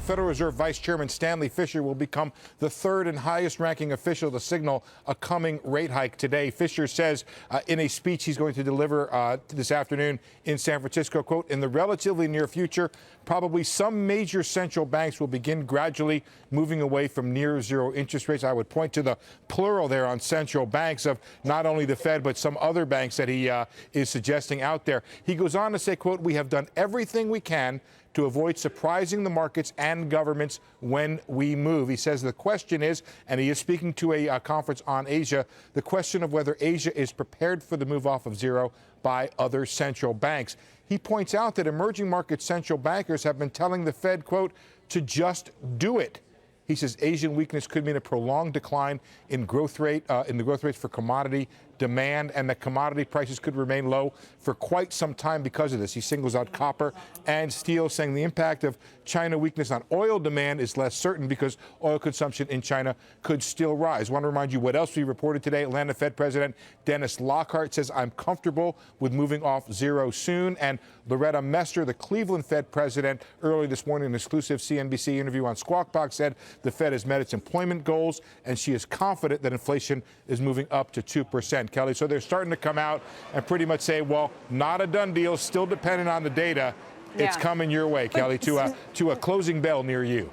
Federal Reserve Vice Chairman Stanley Fischer will become the third and highest ranking official to signal a coming rate hike today. Fischer says in a speech he's going to deliver this afternoon in San Francisco, quote, in the relatively near future, probably some major central banks will begin gradually moving away from near zero interest rates. I would point to the plural there on central banks of not only the Fed, but some other banks that he is suggesting out there. He goes on to say, quote, we have done everything we can to avoid surprising the markets and governments when we move. He says the question is, and he is speaking to a conference on Asia, the question of whether Asia is prepared for the move off of zero by other central banks. He points out that emerging market central bankers have been telling the Fed, quote, to just do it. He says Asian weakness could mean a prolonged decline in the growth rates for commodity demand, and that commodity prices could remain low for quite some time because of this. He singles out copper and steel, saying the impact of China weakness on oil demand is less certain because oil consumption in China could still rise. I want to remind you what else we reported today. Atlanta Fed President Dennis Lockhart says, I'm comfortable with moving off zero soon. And Loretta Mester, the Cleveland Fed president, early this morning in an exclusive CNBC interview on Squawk Box, said the Fed has met its employment goals, and she is confident that inflation is moving up to 2%. Kelly, so they're starting to come out and pretty much say, well, not a done deal, still dependent on the data. It's coming your way, Kelly, to a closing bell near you.